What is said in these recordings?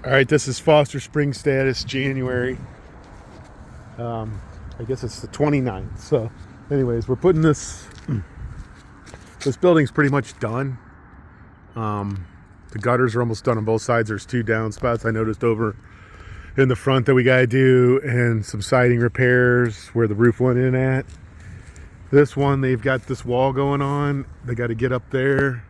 All right, this is Foster Spring status, January. I guess it's the 29th. So anyways, we're putting this building's pretty much done. The gutters are almost done on both sides. There's 2 downspouts I noticed over in the front that we gotta do, and some siding repairs where the roof went in at. This one, they've got this wall going on. They got to get up there.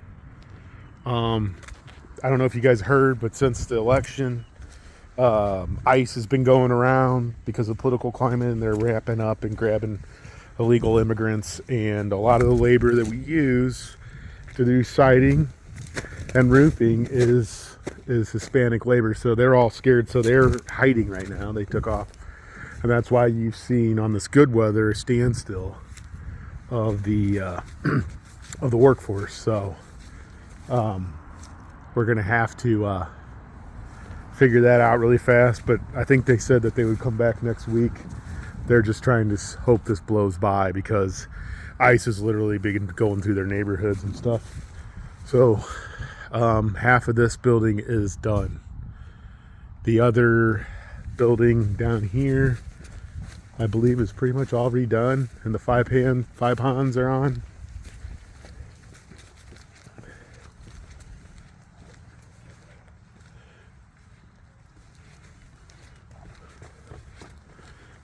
I don't know if you guys heard, but since the election, ICE has been going around because of the political climate, and they're wrapping up and grabbing illegal immigrants. And a lot of the labor that we use to do siding and roofing is Hispanic labor. So they're all scared. So they're hiding right now. They took off. And that's why you've seen on this good weather a standstill of the workforce. So we're gonna have to figure that out really fast, but I think they said that they would come back next week. They're just trying to hope this blows by, because ICE is literally going through their neighborhoods and stuff. So half of this building is done. The other building down here, I believe, is pretty much all redone, and the five ponds are on.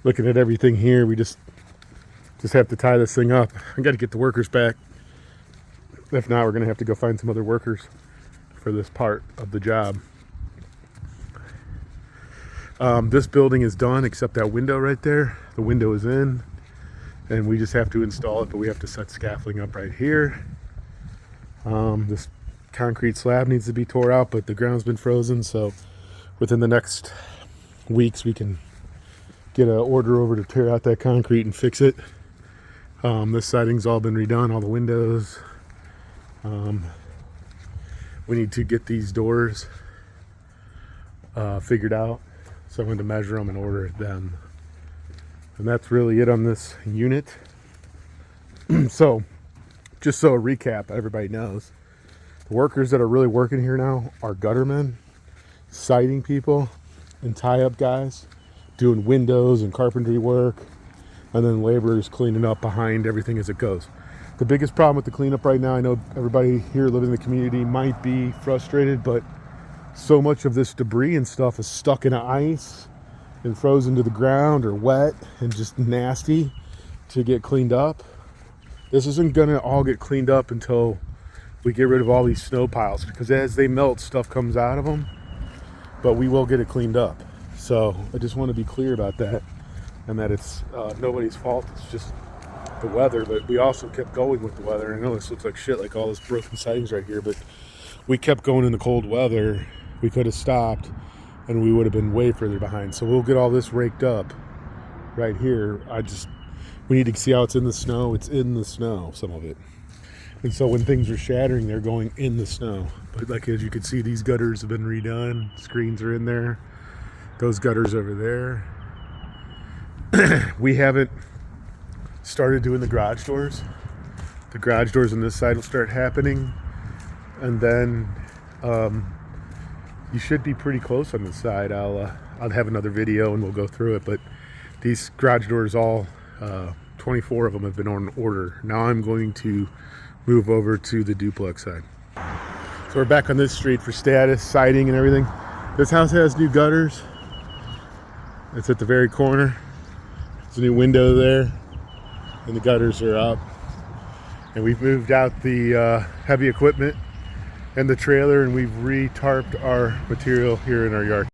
Looking at everything here, we just have to tie this thing up. I got to get the workers back. If not, we're going to have to go find some other workers for this part of the job. This building is done except that window right there. The window is in, and we just have to install it, but we have to set scaffolding up right here. This concrete slab needs to be tore out, but the ground's been frozen, so within the next weeks we can get an order over to tear out that concrete and fix it. This siding's all been redone, all the windows. We need to get these doors figured out, so I'm going to measure them and order them. And that's really it on this unit. So just so a recap, everybody knows, the workers that are really working here now are guttermen, siding people, and tie-up guys doing windows and carpentry work, and then laborers cleaning up behind everything as it goes. The biggest problem with the cleanup right now, I know everybody here living in the community might be frustrated, but so much of this debris and stuff is stuck in ice and frozen to the ground or wet and just nasty to get cleaned up. This isn't gonna all get cleaned up until we get rid of all these snow piles, because as they melt, stuff comes out of them, but we will get it cleaned up. So I just want to be clear about that, and that it's nobody's fault. It's just the weather. But we also kept going with the weather. I know this looks like shit, like all this broken sidings right here, but we kept going in the cold weather. We could have stopped, and we would have been way further behind. So we'll get all this raked up right here. We need to see how it's in the snow. It's in the snow, some of it. And so when things are shattering, they're going in the snow. But like, as you can see, these gutters have been redone. Screens are in there. Those gutters over there. We haven't started doing the garage doors. The garage doors on this side will start happening. And then you should be pretty close on this side. I'll have another video and we'll go through it. But these garage doors, all 24 of them have been on order. Now I'm going to move over to the duplex side. So we're back on this street for status, siding, and everything. This house has new gutters. It's at the very corner. There's a new window there, and the gutters are up. And we've moved out the heavy equipment and the trailer, and we've re-tarped our material here in our yard.